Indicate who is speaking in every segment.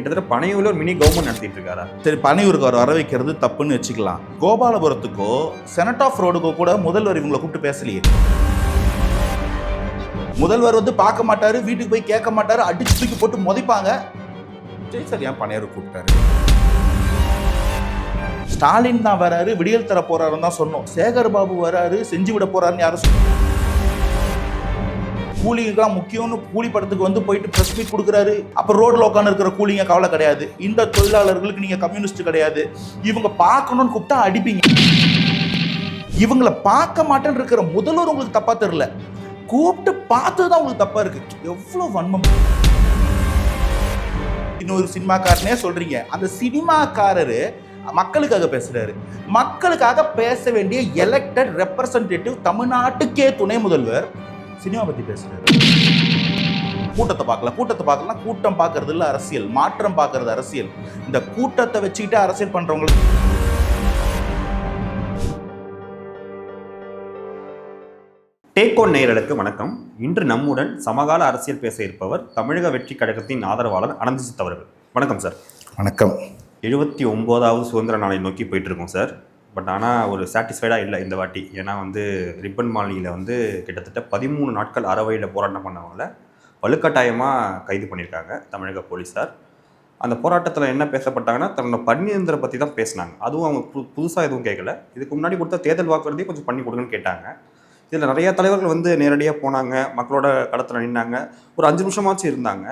Speaker 1: கிட்டத்தட்ட பனையூர்ல ஒரு mini government நடத்திட்டு இருக்காரா?
Speaker 2: சரி, பனையூருக்கு அவர் வர வைக்கிறது தப்புன்னு வச்சுக்கலாம். கோபாலபுரத்துக்கோ செனட் ஆஃப் ரோடுக்கோ கூட முதல்வர் இவங்களை கூப்பிட்டு பேசலையே. முதல்வர் வந்து பார்க்க மாட்டாரு, வீட்டுக்கு போய் கேட்க மாட்டாரு, அடிச்சு தூக்கி போட்டு மொதிப்பாங்க. சரி சரி, ஏன் பனையூருக்கு கூப்பிட்டாரு? ஸ்டாலின் தான் வராரு, விடியல் தர போறாருன்னு தான் சொன்னோம். சேகர் பாபு வராரு, செஞ்சு விட போறாருன்னு யாரும் சொன்னோம். கூலிங்கெல்லாம் முக்கியம்னு கூலி படத்துக்கு வந்து போயிட்டு பிரஸ் மீட் கொடுக்குறாரு. அப்போ ரோட்ல உட்காந்து இருக்கிற கூலிங்க கவலை கிடையாது. இந்த தொழிலாளர்களுக்கு நீங்க கம்யூனிஸ்ட் கிடையாது, இவங்க பார்க்கணும்னு கூப்பிட்டா அடிப்பீங்க. இவங்களை பார்க்க மாட்டேன்னு இருக்கிற முதல்வர் உங்களுக்கு தப்பா தெரியல, கூப்பிட்டு பார்த்ததுதான் உங்களுக்கு தப்பா இருக்கு. எவ்வளவு வன்மம்! இன்னொரு சினிமாக்காரனே சொல்றீங்க, அந்த சினிமாக்காரரு மக்களுக்காக பேசுறாரு. மக்களுக்காக பேச வேண்டிய எலெக்டட் ரெப்ரசன்டேட்டிவ் தமிழ்நாட்டுக்கே துணை முதல்வர் சினிமா பத்தி பேசுறாரு. கூட்டத்தை பார்க்கலாம், கூட்டம் பார்க்கறது இல்ல அரசியல், மாற்றம் பார்க்கறது அரசியல். இந்த கூட்டத்தை வச்சுக்கிட்டு அரசியல் பண்றவங்களுக்கு
Speaker 1: டேக் ஒன் நேயர்களுக்கு வணக்கம். இன்று நம்முடன் சமகால அரசியல் பேச இருப்பவர் தமிழக வெற்றி கழகத்தின் ஆதரவாளர் அனந்தஜித் அவர்கள். வணக்கம் சார்.
Speaker 2: வணக்கம்.
Speaker 1: 79வது சுதந்திர நாளை நோக்கி போயிட்டு இருக்கோம் சார். பட் ஆனால் ஒரு சாட்டிஸ்ஃபைடாக இல்லை இந்த வாட்டி. ஏன்னா ரிப்பன் மாளிகையில் கிட்டத்தட்ட 13 நாட்கள் அறவழியில் போராட்டம் பண்ணவங்கள வலுக்கட்டாயமாக கைது பண்ணியிருக்காங்க தமிழக போலீஸார். அந்த போராட்டத்தில் என்ன பேசப்பட்டாங்கன்னா, தன்னோட பன்னியந்திர பற்றி தான் பேசினாங்க. அதுவும் அவங்க புதுசாக எதுவும் கேட்கல. இதுக்கு முன்னாடி கொடுத்த தேர்தல் வாக்குறுதியை கொஞ்சம் பண்ணி கொடுங்கன்னு கேட்டாங்க. இதில் நிறையா தலைவர்கள் நேரடியாக போனாங்க, மக்களோட களத்தில் நின்னாங்க, ஒரு 5 நிமிஷமாச்சும் இருந்தாங்க.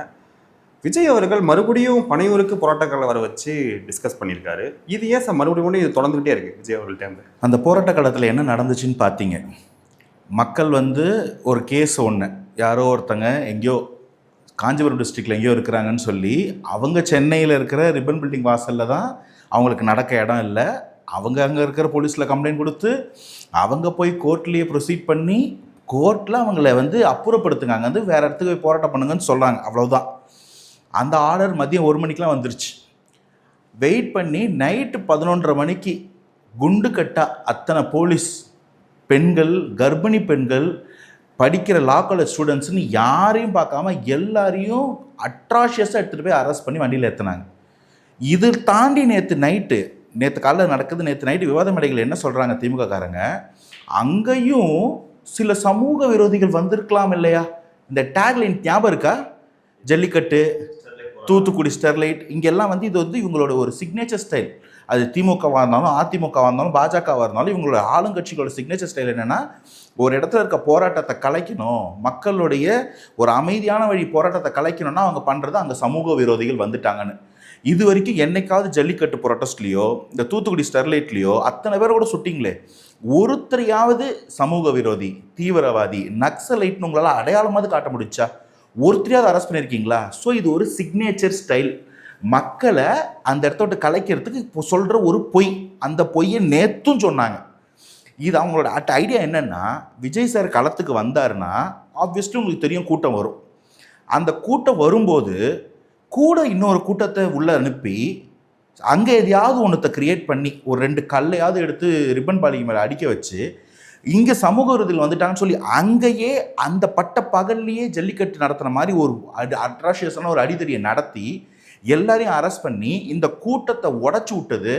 Speaker 1: விஜய் அவர்கள் மறுபடியும் பனையூருக்கு போராட்டக்காரர்களை வர வச்சு டிஸ்கஸ் பண்ணியிருக்காரு. இது ஏன் சார் மறுபடியும் இது தொடர்ந்துகிட்டே இருக்குது விஜய் அவர்கள்ட்ட?
Speaker 2: அந்த போராட்ட காலத்தில் என்ன நடந்துச்சுன்னு பார்த்தீங்க. மக்கள் ஒரு கேஸ் ஒன்று, யாரோ ஒருத்தங்க எங்கேயோ காஞ்சிபுரம் டிஸ்ட்ரிக்டில் எங்கேயோ இருக்கிறாங்கன்னு சொல்லி அவங்க சென்னையில் இருக்கிற ரிப்பன் பில்டிங் வாசலில் தான் அவங்களுக்கு நடக்க இடம் இல்லை. அவங்க அங்கே இருக்கிற போலீஸில் கம்ப்ளைண்ட் கொடுத்து அவங்க போய் கோர்ட்லேயே ப்ரொசீட் பண்ணி கோர்ட்டில் அவங்கள அப்புறப்படுத்துங்க, அங்கே வேறு இடத்துக்கு போய் போராட்டம் பண்ணுங்கன்னு சொல்கிறாங்க. அவ்வளோதான். அந்த ஆர்டர் மதியம் 1 மணிக்கெலாம் வந்துருச்சு. வெயிட் பண்ணி நைட்டு 11:30 மணிக்கு குண்டு கட்டா அத்தனை போலீஸ், பெண்கள், கர்ப்பிணி பெண்கள், படிக்கிற லா காலேஜ் ஸ்டூடெண்ட்ஸ்னு யாரையும் பார்க்காம எல்லாரையும் அட்ராஷியஸாக எடுத்துகிட்டு போய் அரெஸ்ட் பண்ணி வண்டியில் ஏற்றினாங்க. இது தாண்டி நேற்று காலையில் நடக்குது. நேற்று நைட்டு விவாத மேடைகள் என்ன சொல்கிறாங்க திமுக காரங்க, அங்கேயும் சில சமூக விரோதிகள் வந்திருக்கலாம் இல்லையா? இந்த டேக்லைன் ஞாபகம் இருக்கா? ஜல்லிக்கட்டு, தூத்துக்குடி ஸ்டெர்லைட், இங்கெல்லாம் இது இவங்களோட ஒரு சிக்னேச்சர் ஸ்டைல். அது திமுகவாக இருந்தாலும் அதிமுகவாக இருந்தாலும் பாஜகவாக இருந்தாலும் இவங்களோட ஆளுங்கட்சிகளோட சிக்னேச்சர் ஸ்டைல் என்னென்னா, ஒரு இடத்துல இருக்க போராட்டத்தை கலைக்கணும், மக்களுடைய ஒரு அமைதியான வழி போராட்டத்தை கலைக்கணும்னா அவங்க பண்ணுறது அங்கே சமூக விரோதிகள் வந்துட்டாங்கன்னு. இது வரைக்கும் என்னைக்காவது ஜல்லிக்கட்டு ப்ரொட்டஸ்ட்லேயோ இந்த தூத்துக்குடி ஸ்டெர்லைட்லேயோ அத்தனை பேரை கூட சுட்டிங்களே, ஒருத்தரையாவது சமூக விரோதி, தீவிரவாதி, நக்சலைட்னு உங்களால் அடையாளமாவது காட்ட முடிச்சா? ஒருத்தரையாவது அரெஸ்ட் பண்ணியிருக்கீங்களா? ஸோ இது ஒரு சிக்னேச்சர் ஸ்டைல். மக்களை அந்த இடத்த விட்டு கலைக்கிறதுக்கு இப்போ சொல்கிற ஒரு பொய். அந்த பொய்யை நேற்றும் சொன்னாங்க. இது அவங்களோட ஐடியா என்னென்னா, விஜய் சார் களத்துக்கு வந்தாருன்னா ஆப்வியஸ்லி உங்களுக்கு தெரியும் கூட்டம் வரும். அந்த கூட்டம் வரும்போது கூட இன்னொரு கூட்டத்தை உள்ளே அனுப்பி அங்கே எதையாவது ஒன்றத்தை க்ரியேட் பண்ணி ஒரு 2 கல்லையாவது எடுத்து ரிப்பன் பாலிகை மேலே அடிக்க வச்சு இங்கே சமூக விரோதிகள் வந்துட்டாங்கன்னு சொல்லி அங்கேயே அந்த பட்ட பகல்லையே ஜல்லிக்கட்டு நடத்துகிற மாதிரி ஒரு அட்ராஷியஸான ஒரு அடிதடியை நடத்தி எல்லாரையும் அரெஸ்ட் பண்ணி இந்த கூட்டத்தை உடச்சி விட்டது,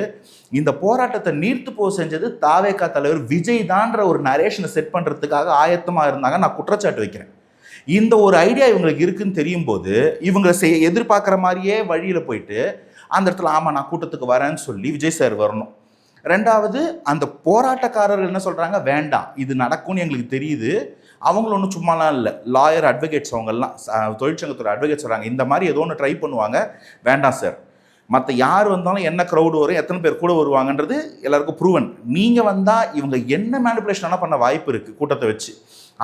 Speaker 2: இந்த போராட்டத்தை நீர்த்து போக செஞ்சது தாவேகா தலைவர் விஜய் தான்ற ஒரு நரேஷனை செட் பண்ணுறதுக்காக ஆயத்தமாக இருந்தாங்க. நான் குற்றச்சாட்டு வைக்கிறேன். இந்த ஒரு ஐடியா இவங்களுக்கு இருக்குன்னு தெரியும் போது இவங்க எதிர்பார்க்குற மாதிரியே வழியில் போயிட்டு அந்த இடத்துல ஆமாம் நான் கூட்டத்துக்கு வரேன்னு சொல்லி விஜய் சார் வரணும். ரெண்டாவது, அந்த போராட்டக்காரர்கள் என்ன சொல்கிறாங்க, வேண்டாம் இது நடக்கும்னு எங்களுக்கு தெரியுது. அவங்களும் ஒன்றும் சும்மாலாம் இல்லை, லாயர், அட்வொகேட்ஸ், அவங்கெல்லாம் தொழிற்சங்கத்தோட அட்வொகேட்ஸ் சொல்கிறாங்க இந்த மாதிரி ஏதோ ஒன்று ட்ரை பண்ணுவாங்க, வேண்டாம் சார். மற்ற யார் வந்தாலும் என்ன க்ரௌடு வரும், எத்தனை பேர் கூட வருவாங்கன்றது எல்லாருக்கும் ப்ரூவன். நீங்கள் வந்தால் இவங்க என்ன மேனிப்புலேஷன்லாம் பண்ண வாய்ப்பு இருக்குது கூட்டத்தை வச்சு.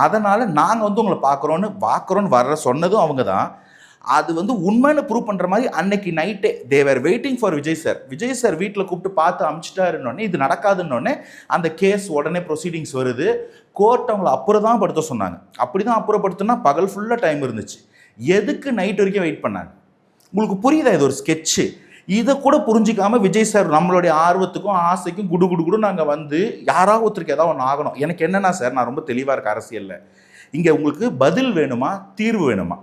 Speaker 2: அதனால் நாங்கள் உங்களை பார்க்குறோன்னு வர்ற சொன்னதும் அவங்க தான். அது உண்மைன்னு ப்ரூவ் பண்ணுற மாதிரி அன்னைக்கு நைட்டே தேவர் waiting for Vijay sir. Vijay sir வீட்டில் கூப்பிட்டு பார்த்து அமிச்சிட்டாருன்னொடனே இது நடக்காதுன்னொடனே அந்த கேஸ் உடனே ப்ரொசீடிங்ஸ் வருது. கோர்ட் அவங்களை அப்புறம் தான் படுத்த சொன்னாங்க. அப்படி தான் அப்புறப்படுத்தினா பகல் ஃபுல்லாக டைம் இருந்துச்சு. எதுக்கு நைட் வரைக்கும் வெயிட் பண்ணாங்க? உங்களுக்கு புரியுதா? இது ஒரு ஸ்கெட்சு. இதை கூட புரிஞ்சிக்காமல் விஜய் சார் நம்மளுடைய ஆர்வத்துக்கும் ஆசைக்கும் குடு நாங்கள் யாராவது ஒருத்தருக்கு ஏதாவது ஒன்று ஆகணும். எனக்கு என்னென்னா சார், நான் ரொம்ப தெளிவாக இருக்க அரசியலில், இங்கே உங்களுக்கு பதில் வேணுமா, தீர்வு வேணுமா?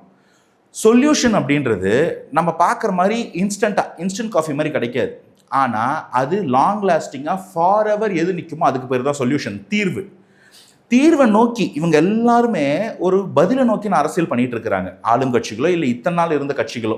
Speaker 2: சொல்யூஷன் அப்படின்றது நம்ம பார்க்குற மாதிரி இன்ஸ்டன்ட் காஃபி மாதிரி கிடைக்காது. ஆனால் அது லாங் லாஸ்டிங்காக ஃபார் எவர் எது நிற்குமோ அதுக்கு பேர் தான் சொல்யூஷன், தீர்வை நோக்கி இவங்க எல்லாருமே ஒரு பதிலை நோக்கி அரசியல் பண்ணிட்டு இருக்கிறாங்க. ஆளுங்கட்சிகளோ இல்லை இத்தனை நாள் இருந்த கட்சிகளோ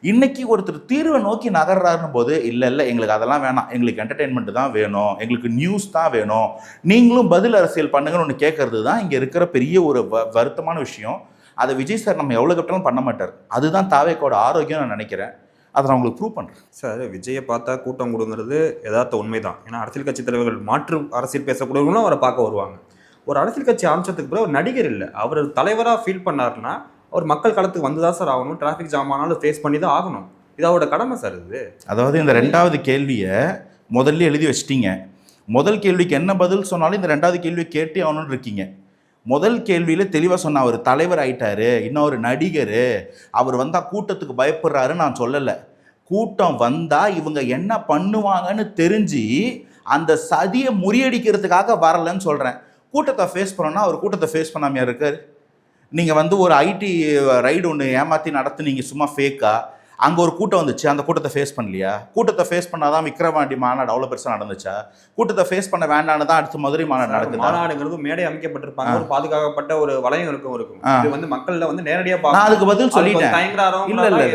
Speaker 2: இன்னைக்கு ஒருத்தர் தீர்வை நோக்கி நகர்றாருன்னு போது இல்லை எங்களுக்கு அதெல்லாம் வேணாம், எங்களுக்கு என்டர்டெயின்மெண்ட் தான் வேணும், எங்களுக்கு நியூஸ் தான் வேணும், நீங்களும் பதில் அரசியல் பண்ணுங்கன்னு ஒன்று கேட்கறது தான் இங்கே இருக்கிற பெரிய ஒரு வருத்தமான விஷயம். அதை விஜய் சார் நம்ம எவ்வளோ கட்டாலும் பண்ண மாட்டார். அதுதான் தாவேக்கோட ஆரோக்கியம் நான் நினைக்கிறேன். அதை நான் உங்களுக்கு ப்ரூவ் பண்ணுறேன்.
Speaker 1: சார், விஜயை பார்த்தா கூட்டம் கொடுங்கிறது யதார்த்த உண்மைதான். ஏன்னா அரசியல் கட்சி தலைவர்கள் மாற்று அரசியல் பேசக்கூடியவங்களும் அவரை பார்க்க வருவாங்க. ஒரு அரசியல் கட்சி ஆரம்பிச்சதுக்கு பிறகு ஒரு நடிகர் இல்லை, அவர் தலைவராக ஃபீல் பண்ணாருன்னா அவர் மக்கள் களத்துக்கு வந்து தான் சார் ஆகணும். டிராஃபிக் ஜாம் ஆனாலும் ஃபேஸ் பண்ணி தான் ஆகணும். இது அவரோட கடமை சார். இது
Speaker 2: அதாவது இந்த ரெண்டாவது கேள்வியை முதல்ல எழுதி வச்சிட்டீங்க. முதல் கேள்விக்கு என்ன பதில் சொன்னாலும் இந்த ரெண்டாவது கேள்வியை கேட்டே ஆகணும்னு இருக்கீங்க. முதல் கேள்வியில் தெளிவாக சொன்ன அவர் தலைவர் ஆயிட்டாரு, இன்னும் ஒரு நடிகர், அவர் வந்தால் கூட்டத்துக்கு பயப்படுறாருன்னு நான் சொல்லலை. கூட்டம் வந்தால் இவங்க என்ன பண்ணுவாங்கன்னு தெரிஞ்சு அந்த சதியை முறியடிக்கிறதுக்காக வரலன்னு சொல்கிறேன். கூட்டத்தை ஃபேஸ் பண்ணோன்னா அவர் கூட்டத்தை ஃபேஸ் பண்ணாமையா இருக்கார்? நீங்கள் ஒரு ஐடி ரைடு ஒன்று ஏமாற்றி நடத்துனீங்க சும்மா ஃபேக்காக. அங்கே ஒரு கூட்டம் வந்துச்சு, அந்த கூட்டத்தை ஃபேஸ் பண்ணலையா? கூட்டத்தை ஃபேஸ் பண்ணாதான் விக்ரவாண்டி மாநாடு அவ்வளோ பெருசாக நடந்துச்சா? கூட்டத்தை ஃபேஸ் பண்ண வேண்டான்னு தான் அடுத்து மதுரை மாநாடு நடக்குது.
Speaker 1: மாநாடுங்கிறது மேடை அமைக்கப்பட்டிருப்பாங்க, ஒரு பாதுகாக்கப்பட்ட ஒரு வளையம் இருக்கும். இது மக்கள்ல நேரடியாக
Speaker 2: நான் அதுக்கு பதில் சொல்லிட்டேன்.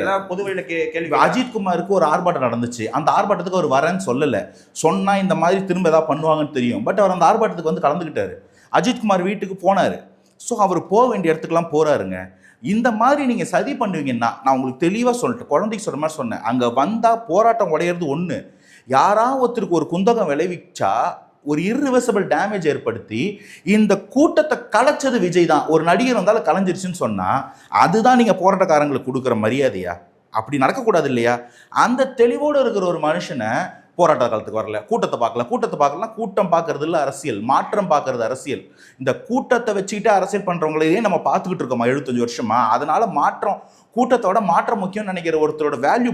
Speaker 1: இல்ல பொது வழியில கேள்வி.
Speaker 2: அஜித் குமாருக்கு ஒரு ஆர்ப்பாட்டம் நடந்துச்சு, அந்த ஆர்ப்பாட்டத்துக்கு அவர் வரேன்னு சொல்லலை. சொன்னா இந்த மாதிரி திரும்ப ஏதாவது பண்ணுவாங்கன்னு தெரியும். பட் அவர் அந்த ஆர்ப்பாட்டத்துக்கு கலந்துக்கிட்டாரு. அஜித் குமார் வீட்டுக்கு போனாரு. ஸோ அவர் போக வேண்டிய இடத்துக்குலாம் போறாருங்க. இந்த மாதிரி நீங்கள் சதி பண்ணுவீங்கன்னா நான் உங்களுக்கு தெளிவாக சொல்லிட்டு குழந்தைக்கு சொல்கிற மாதிரி சொன்னேன். அங்கே வந்தால் போராட்டம் உடையிறது ஒன்று, யாராவது ஒருத்தருக்கு ஒரு குந்தகம் விளைவிச்சா ஒரு இர்ரிவர்சிபிள் டேமேஜ் ஏற்படுத்தி இந்த கூட்டத்தை கலைச்சது விஜய் தான். ஒரு நடிகர் வந்தாலும் கலைஞ்சிருச்சுன்னு சொன்னால் அதுதான் நீங்கள் போராட்டக்காரங்களுக்கு கொடுக்குற மரியாதையா? அப்படி நடக்கக்கூடாது இல்லையா? அந்த தெளிவோடு இருக்கிற ஒரு மனுஷனை போராட்ட காலத்துக்கு வரல, கூட்டத்தை பார்க்கலாம். கூட்டம் பார்க்கறது இல்லை அரசியல், மாற்றம் பார்க்கறது அரசியல். இந்த கூட்டத்தை வச்சுக்கிட்டு அரசியல் பண்ணுறவங்களையே நம்ம பார்த்துக்கிட்டு இருக்கோமா 75 வருஷமா? அதனால மாற்றம், கூட்டத்தோட மாற்றம் முக்கியம்னு நினைக்கிற ஒருத்தரோட வேல்யூ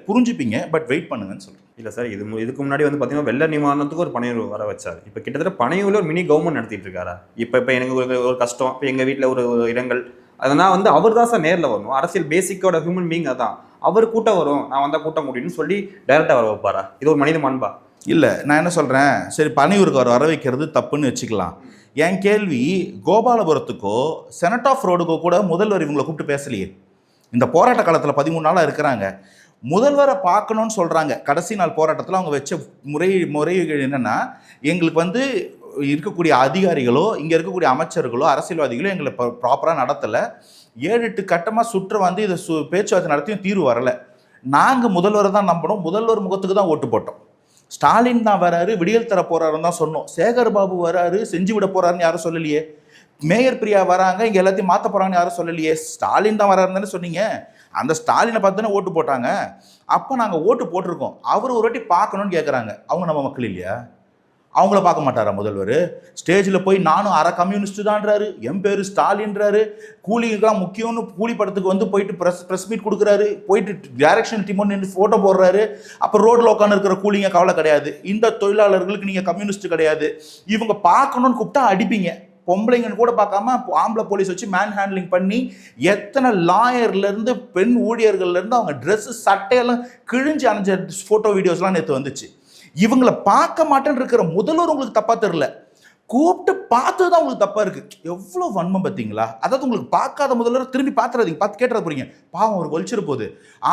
Speaker 2: புரிஞ்சுப்பீங்க. பட் வெயிட் பண்ணுங்கன்னு சொல்கிறேன்.
Speaker 1: இல்லை சார், இதுக்கு முன்னாடி பார்த்தீங்கன்னா வெள்ள நிவாரணத்துக்கு ஒரு பனையூர் வர வச்சார். இப்போ கிட்டத்தட்ட பனையூரில் ஒரு மினி கவர்மெண்ட் நடத்திட்டு இருக்காரா? இப்போ எனக்கு ஒரு கஷ்டம், இப்போ எங்கள் வீட்டில் ஒரு இடங்கள், அதனால் அவர் தான் சார் நேரில் வரணும். அரசியல் பேசிக்கோட ஹியூமன் பீங் அதான். அவர் கூட்டம் வரும், நான் வந்தால் கூட்டம் முடியும்னு சொல்லி டைரெக்டாக வர வைப்பாரா? இது ஒரு மனித மாண்பா?
Speaker 2: இல்லை, நான் என்ன சொல்கிறேன், சரி பனையூருக்கு அவர் வர வைக்கிறது தப்புன்னு வச்சுக்கலாம். என் கேள்வி, கோபாலபுரத்துக்கோ செனட் ஆஃப் ரோடுக்கோ கூட முதல்வர் இவங்களை கூப்பிட்டு பேசலையே. இந்த போராட்ட காலத்தில் 13 நாளாக இருக்கிறாங்க. முதல்வரை பார்க்கணும்னு சொல்கிறாங்க. கடைசி நாள் போராட்டத்தில் அவங்க வச்ச முறைகள் என்னென்னா, எங்களுக்கு இருக்கக்கூடிய அதிகாரிகளோ இங்கே இருக்கக்கூடிய அமைச்சர்களோ அரசியல்வாதிகளோ எங்களை ப்ராப்பராக நடத்தலை, 7-8 கட்டமாக இதை பேச்சுவார்த்தை நடத்தியும் தீர்வு வரலை. நாங்கள் முதல்வரை தான் நம்பணும், முதல்வர் முகத்துக்கு தான் ஓட்டு போட்டோம். ஸ்டாலின் தான் வராரு, விடியல் தர போறாருன்னு தான் சொன்னோம். சேகர் பாபு வராரு, செஞ்சு விட போறாருன்னு யாரும் சொல்லலையே. மேயர் பிரியா வராங்க, இங்கே எல்லாத்தையும் மாற்ற போறாங்கன்னு யாரும் சொல்லலையே. ஸ்டாலின் தான் வராருன்னு தானே சொன்னீங்க. அந்த ஸ்டாலினை பார்த்து தானே ஓட்டு போட்டாங்க. அப்போ நாங்கள் ஓட்டு போட்டிருக்கோம். அவர் ஒரு வாட்டி பார்க்கணும்னு கேட்குறாங்க. அவங்க நம்ம மக்கள் இல்லையா? அவங்கள பார்க்க மாட்டாரா முதல்வர்? ஸ்டேஜில் போய் நானும் அரை கம்யூனிஸ்ட் தான்றாரு, என் பேர் ஸ்டாலின்றாரு, கூலிக்கெல்லாம் முக்கியம்னு கூலி படத்துக்கு போயிட்டு ப்ரெஸ் மீட் கொடுக்குறாரு, போயிட்டு டைரக்ஷன் டீம் நின்று ஃபோட்டோ போடுறாரு. அப்போ ரோட்டில் உட்காந்து இருக்கிற கூலிங்க கவலை கிடையாது, இந்த தொழிலாளர்களுக்கு நீங்கள் கம்யூனிஸ்ட் கிடையாது. இவங்க பார்க்கணும்னு கூப்பிட்டா அடிப்பீங்க. பொம்பளைங்கன்னு கூட பார்க்காம ஆம்பளை போலீஸ் வச்சு மேன் ஹேண்ட்லிங் பண்ணி எத்தனை லாயர்லேருந்து பெண் ஊழியர்கள்லேருந்து அவங்க ட்ரெஸ்ஸு சட்டையெல்லாம் கிழிஞ்சு அணைஞ்ச ஃபோட்டோ வீடியோஸ்லாம் நேற்று வந்துச்சு. இவங்களை பார்க்க மாட்டேன்னு இருக்கிற முதல்வர் உங்களுக்கு தப்பா தெரியல, கூப்பிட்டு பார்த்ததுதான் உங்களுக்கு தப்பா இருக்கு. எவ்வளோ வன்மம் பார்த்தீங்களா? அதாவது உங்களுக்கு பார்க்காத முதல்வர் திரும்பி பார்த்துறாதீங்க, பார்த்து கேட்டுற போறீங்க, பாவம் ஒரு ஒழிச்சிட போகுது.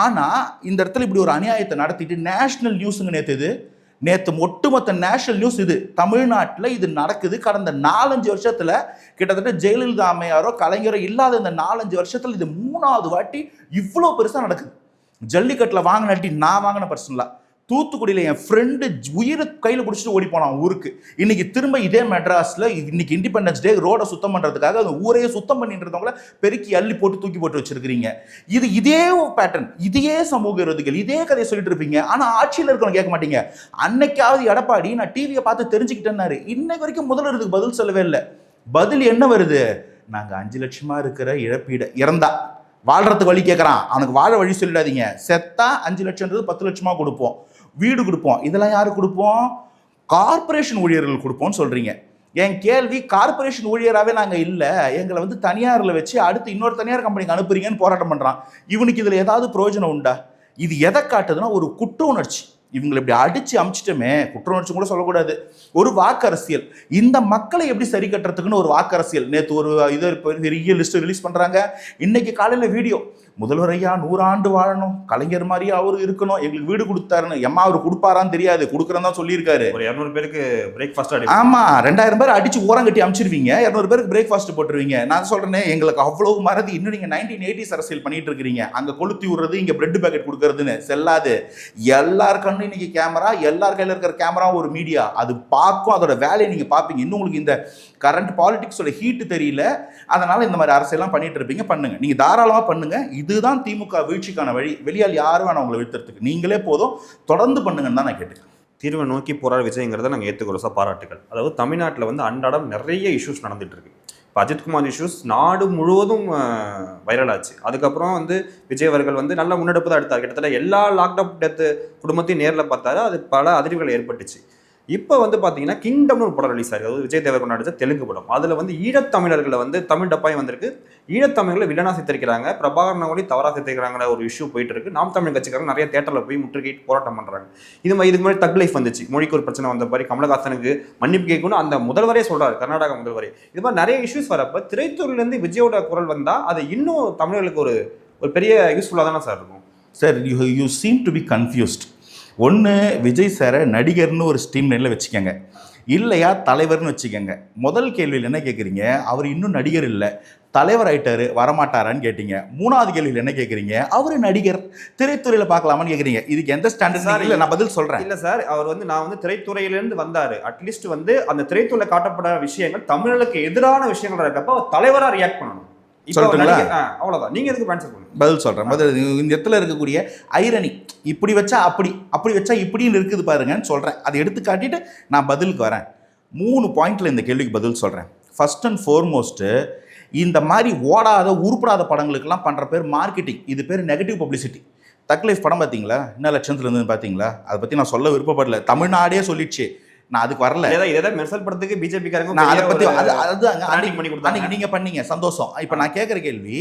Speaker 2: ஆனால் இந்த இடத்துல இப்படி ஒரு அநியாயத்தை நடத்திட்டு நேஷனல் நியூஸுங்க நேற்று ஒட்டுமொத்த நேஷனல் நியூஸ் இது. தமிழ்நாட்டில் இது நடக்குது. கடந்த 4-5 வருஷத்தில் கிட்டத்தட்ட ஜெயலலிதா அம்மையாரோ கலைஞரோ இல்லாத இந்த 4-5 வருஷத்தில் இது 3வது வாட்டி இவ்வளோ பெருசாக நடக்குது. ஜல்லிக்கட்டில் வாங்கினாட்டி நான் வாங்கின பர்சனலாக தூத்துக்குடியில் என் ஃப்ரெண்டு உயிரை கையில் பிடிச்சிட்டு ஓடி போனான் ஊருக்கு. இன்னைக்கு திரும்ப இதே மெட்ராஸில் இன்னைக்கு இண்டிபெண்டன்ஸ் டே ரோடை சுத்தம் பண்ணுறதுக்காக அந்த ஊரையே சுத்தம் பண்ணின்றவங்கள பெருக்கி அள்ளி போட்டு தூக்கி போட்டு வச்சிருக்கிறீங்க. இதே பேட்டர்ன், இதே சமூக விரோதிகள் இதே கதையை சொல்லிட்டு இருப்பீங்க. ஆனால் ஆட்சியில் இருக்கவங்க கேட்க மாட்டீங்க. அன்னைக்காவது எடப்பாடி நான் டிவியை பார்த்து தெரிஞ்சுக்கிட்டேன்னாரு, இன்னைக்கு வரைக்கும் முதல்வருக்கு பதில் சொல்லவே இல்லை. பதில் என்ன வருது? நாங்கள் 5 லட்சமா இருக்கிற இழப்பீடு, இறந்தா வாழ்றதுக்கு வழி கேட்குறான், அவனுக்கு வாழ வழி சொல்லிடாதீங்க, செத்தா 5 லட்சம்ன்றது 10 லட்சமா கொடுப்போம், வீடு கொடுப்போம். இதெல்லாம் யாரு கொடுப்போம்? கார்பரேஷன் ஊழியர்கள் கொடுப்போம்னு சொல்றீங்க. என் கேள்வி, கார்பரேஷன் ஊழியராகவே நாங்கள் இல்லை, எங்களை வந்து தனியாரில் வச்சு அடுத்து இன்னொரு தனியார் கம்பெனிக்கு அனுப்புறீங்கன்னு போராட்டம் பண்ணுறான். இவனுக்கு இதில் ஏதாவது பிரயோஜனம் உண்டா? இது எதை காட்டுதுன்னா ஒரு குற்ற உணர்ச்சி. இவங்களை இப்படி அடிச்சு அமிச்சிட்டோமே, குற்ற உணர்ச்சி கூட சொல்லக்கூடாது, ஒரு வாக்கு அரசியல். இந்த மக்களை எப்படி சரி கட்டுறதுக்குன்னு ஒரு வாக்கு அரசியல். நேற்று ஒரு இது பெரிய லிஸ்ட் ரிலீஸ் பண்ணுறாங்க. இன்னைக்கு காலையில் வீடியோ, முதல்வர் ஐயா 100 ஆண்டு வாழணும், கலைஞர் மாதிரி அவரு இருக்கணும், எங்களுக்கு வீடு கொடுத்தாருன்னு. எம்மா அவர் கொடுப்பாரான்னு தெரியாது, கொடுக்குறதா சொல்லியிருக்காரு.
Speaker 1: ஒரு 200 பேருக்கு பிரேக்ஃபாஸ்ட்.
Speaker 2: ஆமா, 2000 பேர் அடிச்சு ஓரம் கட்டி அமிச்சிருவீங்க, 200 பேருக்கு பிரேக்ஃபாஸ்ட் போட்டுருவீங்க. நான் சொல்றேனே, எங்களுக்கு அவ்வளவு மறதி. இன்னும் நீங்க 1980s அரசியல் பண்ணிட்டு இருக்கிறீங்க. அங்க கொளுத்தி விடுறது, இங்க பிரெட் பேக்கெட் கொடுக்கறதுன்னு செல்லாது. எல்லார் கண்ணும் இன்னைக்கு கேமரா, எல்லார் கையில இருக்கிற கேமரா ஒரு மீடியா, அது பார்க்கும், அதோட வேலையை நீங்க பார்ப்பீங்க. இன்னும் உங்களுக்கு இந்த கரண்ட் பாலிடிக்ஸோட ஹீட் தெரியல, அதனால இந்த மாதிரி அரசியல்லாம் பண்ணிட்டு இருப்பீங்க. பண்ணுங்க, நீங்க தாராளமா பண்ணுங்க. இதுதான் திமுக வீழ்ச்சிக்கான வழி. வெளியால் யாரும் வேணாம் உங்களை வீழ்த்துறதுக்கு, நீங்களே போதும், தொடர்ந்து பண்ணுங்கன்னு தான் நான் கேட்டுக்கிறேன்.
Speaker 1: தீர்வை நோக்கி போராட விஜய்ங்கிறத நாங்கள் ஏற்றுக்கிறோம், பாராட்டுகள். அதாவது தமிழ்நாட்டில் வந்து அன்றாடம் நிறைய இஷ்யூஸ் நடந்துட்டு இருக்கு. இப்போ அஜித்குமார் இஷ்யூஸ் நாடு முழுவதும் வைரல் ஆச்சு. அதுக்கப்புறம் வந்து விஜய் அவர்கள் வந்து நல்ல முன்னெடுப்பு தான் எடுத்தார். கிட்டத்தட்ட எல்லா லாக்டவுன் டெத்து குடும்பத்தையும் நேரில் பார்த்தாரு. அது பல அதிர்வுகள் ஏற்பட்டுச்சு. இப்போ வந்து பார்த்தீங்கன்னா கிங்டம்னு ஒரு படம் ரிலீஸ் ஆகுது. அதாவது விஜய் தேவர்கொண்டா நடிச்ச தெலுங்கு படம். அதில் வந்து ஈழத்தமிழர்களை வந்து தமிழ் டப்பாய் வந்திருக்கு. ஈழத்தமிழர்களை வில்லனா சித்தரிக்கிறாங்க, பிரபாகரன் அவர்களி தவறாக சித்தரிக்கிறாங்கிற ஒரு இஷ்யூ போயிட்டு இருக்கு. நாம் தமிழ் கட்சிக்காரங்க நிறைய தேட்டரில் போய் முற்றுகையிட்டு போராட்டம் பண்ணுறாங்க. இதுக்கு முன்னாடி தக் லைஃப் வந்துச்சு, மொழிக்கு ஒரு பிரச்சனை வந்த மாதிரி கமலஹாசனுக்கு மன்னிப்பு கேட்கணும் அந்த முதல்வரே சொல்றாரு, கர்நாடகா முதல்வரே. இது மாதிரி நிறைய இஷ்யூஸ் வரப்ப திரைத்துறையிலேருந்து விஜயோட குரல் வந்தால் அது இன்னும் தமிழர்களுக்கு ஒரு பெரிய யூஸ்ஃபுல்லாக தானே சார் இருக்கும்.
Speaker 2: Sir, you seem to be confused. ஒன்று, விஜய் சாரை நடிகர்னு ஒரு ஸ்ட்ரீம் லைனில் வச்சுக்கோங்க, இல்லையா தலைவர்னு வச்சுக்கோங்க. முதல் கேள்வியில் என்ன கேட்குறீங்க, அவர் இன்னும் நடிகர் இல்லை, தலைவர் ஆயிட்டாரு, வரமாட்டாரான்னு கேட்டீங்க. மூணாவது கேள்வியில் என்ன கேட்குறீங்க, அவர் நடிகர், திரைத்துறையில் பார்க்கலாமான்னு கேட்குறீங்க. இதுக்கு எந்த ஸ்டாண்டர்ட் இல்லை, நான் பதில் சொல்கிறேன்.
Speaker 1: இல்லை சார், அவர் வந்து நான் வந்து திரைத்துறையிலேருந்து வந்தார், அட்லீஸ்ட் வந்து அந்த திரைத்துறையில் காட்டப்பட விஷயங்கள் தமிழர்களுக்கு எதிரான விஷயங்கள் இருக்கப்போ அவர் தலைவராக ரியாக்ட் பண்ணணும். அவ்வளவுதான். நீங்க எதுக்கு ஆன்சர் பண்ணுங்க? பதில்
Speaker 2: சொல்றேன். இந்த இடத்துல இருக்கக்கூடிய ஐரணி, இப்படி வச்சா அப்படி, அப்படி வச்சா இப்படின்னு இருக்குது பாருங்கன்னு சொல்றேன். அதை எடுத்து காட்டிட்டு நான் பதிலுக்கு வரேன். 3 பாயிண்ட்ல இந்த கேள்விக்கு பதில் சொல்றேன். ஃபர்ஸ்ட் அண்ட் ஃபார்மோஸ்ட், இந்த மாதிரி ஓடாத உருப்படாத படங்களுக்கெல்லாம் பண்ற பேர் மார்க்கெட்டிங். இது பேர் நெகட்டிவ் பப்ளிசிட்டி. தக் லைஃப் படம் பார்த்தீங்களா, என்ன லட்சத்துல இருந்து பார்த்தீங்களா? அதை பற்றி நான் சொல்ல விருப்பப்படல, தமிழ்நாடே சொல்லிடுச்சு, நான் அதுக்கு வரல.
Speaker 1: இதை மெர்சல் படத்துக்கு பிஜேபி காரங்க
Speaker 2: நான் அதை பத்தி அன்னைக்கு நீங்க பண்ணீங்க, சந்தோஷம். இப்ப நான் கேட்குற கேள்வி,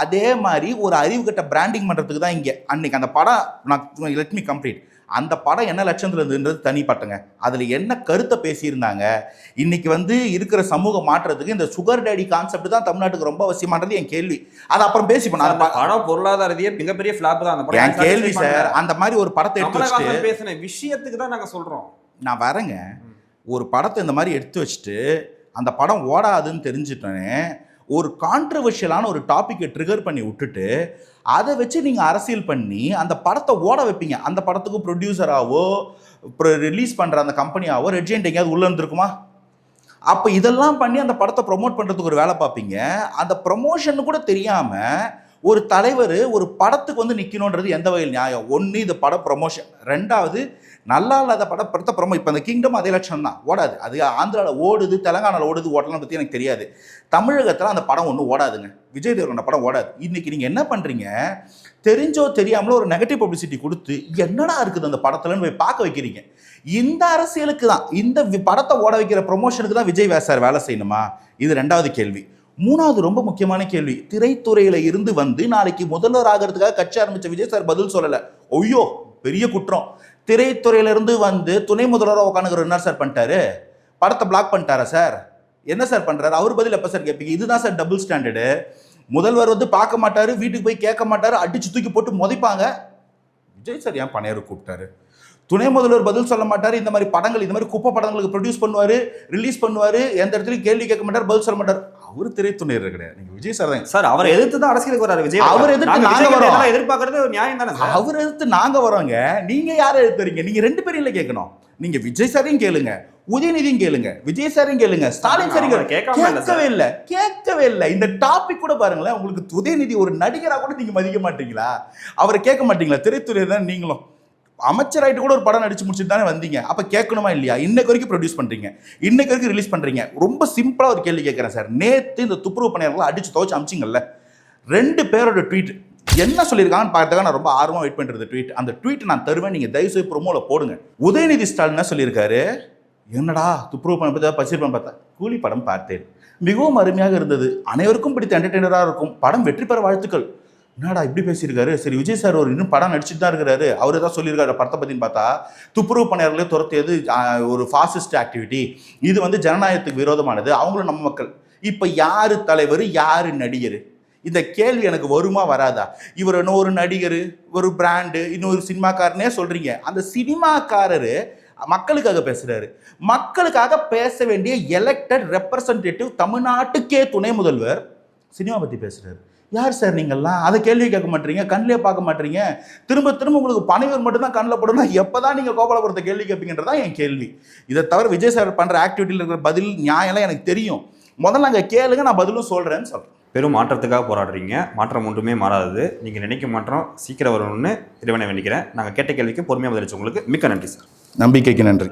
Speaker 2: அதே மாதிரி ஒரு அறிவு கட்ட பிராண்டிங் பண்றதுக்கு தான் இங்க அன்னைக்கு அந்த படம், நான் லெட் மீ கம்ப்ளீட், அந்த படம் என்ன லட்சத்துல இருந்துன்றது தனிப்பட்டங்க. அதுல என்ன கருத்தை பேசியிருந்தாங்க. இன்னைக்கு வந்து இருக்கிற சமூக மாற்றத்துக்கு இந்த சுகர் டேடி கான்செப்ட் தான் தமிழ்நாட்டுக்கு ரொம்ப அவசியமானது என் கேள்வி. அது அப்புறம் பேசிப்போம். அந்த
Speaker 1: படம் பொருளாதார ரீதியாக மிகப்பெரிய ஃபிளாப் தான் அந்த படம்.
Speaker 2: என் கேள்வி சார், அந்த மாதிரி ஒரு படத்தை எடுத்து
Speaker 1: பேசின விஷயத்துக்கு தான் நாங்க சொல்றோம்.
Speaker 2: நான் வரேங்க. ஒரு படத்தை இந்த மாதிரி எடுத்து வச்சுட்டு அந்த படம் ஓடாதுன்னு தெரிஞ்சுட்டோன்னே ஒரு கான்ட்ரவர்ஷியலான ஒரு டாப்பிக்கை ட்ரிகர் பண்ணி விட்டுட்டு அதை வச்சு நீங்கள் அரசியல் பண்ணி அந்த படத்தை ஓட வைப்பீங்க. அந்த படத்துக்கு ப்ரொடியூசராகவோ ரிலீஸ் பண்ணுற அந்த கம்பெனியாவோ ரெட் ஜெயண்ட் எங்கேயாவது உள்ளே இருந்திருக்குமா? அப்போ இதெல்லாம் பண்ணி அந்த படத்தை ப்ரொமோட் பண்ணுறதுக்கு ஒரு வேலை பார்ப்பீங்க. அந்த ப்ரொமோஷன் கூட தெரியாமல் ஒரு தலைவர் ஒரு படத்துக்கு வந்து நிற்கணுன்றது எந்த வகையில் நியாயம்? ஒன்று, இது பட ப்ரொமோஷன். ரெண்டாவது, நல்லா இல்லாத படத்தை ப்ரொமோ. இப்போ அந்த கிங்டம் அதே லட்சம் தான், ஓடாது. அது ஆந்திராவில் ஓடுது, தெலங்கானாவில் ஓடுது, ஓட்டலாம் பற்றி எனக்கு தெரியாது. தமிழகத்தில் அந்த படம் ஒன்றும் ஓடாதுங்க. விஜய் தேவரோட படம் ஓடாது. இன்றைக்கி நீங்கள் என்ன பண்ணுறீங்க, தெரிஞ்சோ தெரியாமலோ ஒரு நெகட்டிவ் பப்ளிசிட்டி கொடுத்து என்னடா இருக்குது அந்த படத்துலன்னு போய் பார்க்க வைக்கிறீங்க. இந்த அரசியலுக்கு தான், இந்த படத்தை ஓட வைக்கிற ப்ரொமோஷனுக்கு தான் விஜய் சார் வேலை செய்யணுமா? இது ரெண்டாவது கேள்வி. மூணாவது ரொம்ப முக்கியமான கேள்வி, திரைத்துறையில இருந்து வந்து நாளைக்கு முதல்வர் ஆகிறதுக்காக கட்சி ஆரம்பிச்ச விஜய் சார் பதில் சொல்லலை. ஐயோ, பெரிய குற்றம். திரைத்துறையிலிருந்து வந்து துணை முதல்வராக உட்காந்துக்கிற என்ன சார் பண்ணிட்டாரு? படத்தை பிளாக் பண்ணிட்டாரா சார்? என்ன சார் பண்ணுறாரு? அவர் பதில் எப்போ சார் கேட்பீங்க? இதுதான் சார் டபுள் ஸ்டாண்டர்டு. முதல்வர் வந்து பார்க்க மாட்டாரு, வீட்டுக்கு போய் கேட்க மாட்டாரு, அடிச்சு தூக்கி போட்டு மதிப்பாங்க. விஜய் சார் ஏன் பனையர் கூப்பிட்டாரு? துணை முதல்வர் பதில் சொல்ல மாட்டாரு. இந்த மாதிரி படங்கள், இந்த மாதிரி குப்பை படங்களுக்கு ப்ரொடியூஸ் பண்ணுவாரு, ரிலீஸ் பண்ணுவாரு, எந்த இடத்துலையும் கேள்வி கேட்க மாட்டார், பதில் சொல்ல மாட்டார். அவரு திரைத்துணையர் கிடையாது. நீங்க விஜய் சார் தான்
Speaker 1: சார். அவரை எதிர்த்து தான் அரசியலுக்கு வராரு விஜய்.
Speaker 2: அவர் எதிர்த்து நாங்க வரோம்.
Speaker 1: எதிர்பார்க்கறது நியாயம் தானே சார்.
Speaker 2: அவர் எதிர்த்து நாங்க வரோங்க. நீங்க யாரை எதிர்த்துறீங்க? நீங்க 2 பேரும் இல்ல கேட்கணும். நீங்க விஜய் சாரையும் கேளுங்க, உதயநிதியும் கேளுங்க, விஜய் சாரையும் கேளுங்க, ஸ்டாலின் சாரையும் கேட்கவே இல்லை. இந்த டாபிக் கூட பாருங்களேன். உங்களுக்கு உதயநிதி ஒரு நடிகரா கூட நீங்க மதிக்க மாட்டீங்களா? அவரை கேட்க மாட்டீங்களா? திரைத்துறை தான் நீங்களும் அமைச்சராயிட்டு கூட ஒரு படம் நடிச்சு முடிச்சுட்டு தானே வந்தீங்க. அப்ப கேட்கணுமா இல்லையா? இன்னைக்கு வரைக்கும் ப்ரொடியூஸ் பண்றீங்க, இன்னைக்கு வரைக்கும் ரிலீஸ் பண்றீங்க. ரொம்ப சிம்பிளா ஒரு கேள்வி கேட்கிறேன் சார். நேத்து இந்த துப்புரவு பணியாளர்கள் அடிச்சு துவச்சு அமிச்சிங்கல்ல, 2 பேரோட ட்வீட் என்ன சொல்லியிருக்காங்கன்னு பார்த்துக்க நான் ரொம்ப ஆர்வமாக வெயிட் பண்ணுறது. ட்வீட், அந்த ட்வீட் நான் தருவேன், நீங்கள் தயவுசெய்து ப்ரோமோவில் போடுங்க. உதயநிதி ஸ்டாலின் என்ன சொல்லியிருக்காரு? என்னடா துப்புரவு பண்ண பார்த்தா பசிர் பண்ண பார்த்தா கூலி படம் பார்த்தேன், மிகவும் அருமையாக இருந்தது, அனைவருக்கும் பிடித்த என்டர்டெய்னராக இருக்கும், படம் வெற்றி பெற வாழ்த்துக்கள். என்னடா இப்படி பேசியிருக்காரு, சரி விஜய் சார் ஒரு இன்னும் படம் நடிச்சுட்டு தான் இருக்கிறாரு, அவர் ஏதாவது சொல்லியிருக்காரு படத்தை பற்றின்னு பார்த்தா, துப்புரவு பணியாளர்களே துரத்தியது ஒரு ஃபாசிஸ்ட் ஆக்டிவிட்டி, இது வந்து ஜனநாயகத்துக்கு விரோதமானது, அவங்களும் நம்ம மக்கள். இப்போ யார் தலைவர், யார் நடிகர், இந்த கேள்வி எனக்கு வருமா வராதா? இவர் ஒரு நடிகர், ஒரு பிராண்டு, இன்னொரு சினிமாக்காரனே சொல்றீங்க. அந்த சினிமாக்காரரு மக்களுக்காக பேசுறாரு. மக்களுக்காக பேச வேண்டிய எலெக்டட் ரெப்ரசன்டேட்டிவ் தமிழ்நாட்டுக்கே துணை முதல்வர் சினிமா பத்தி பேசுறாரு. யார் சார் நீங்கள்லாம்? அதை கேள்வி கேட்க மாட்டீங்க, கண்ணிலே பார்க்க மாட்டீங்க. திரும்ப திரும்ப உங்களுக்கு பனையூர் மட்டும்தான் கண்ணில் படணும், எப்போதான் நீங்கள் கோபாலபுரத்தை கேள்வி கேட்பீங்கன்றதான் என் கேள்வி. இதை தவிர விஜய் சார் பண்ணுற ஆக்டிவிட்டியில் இருக்கிற பதில் நியாயம்லாம் எனக்கு தெரியும். முதல்ல அங்கே கேளுங்க, நான் பதிலும் சொல்கிறேன்னு சொல்கிறேன்.
Speaker 1: பெரும் மாற்றத்துக்காக போராடுறீங்க. மாற்றம் ஒன்றுமே மாறாதது. நீங்கள் நினைக்க மாற்றம் சீக்கிரம் வரணும்னு இறைவனை வேண்டிக்கிறேன். நாங்கள் கேட்ட கேள்விக்கு பொறுமையாக பதிலளிச்சு உங்களுக்கு மிக்க நன்றி சார்.
Speaker 2: நம்பிக்கைக்கு நன்றி.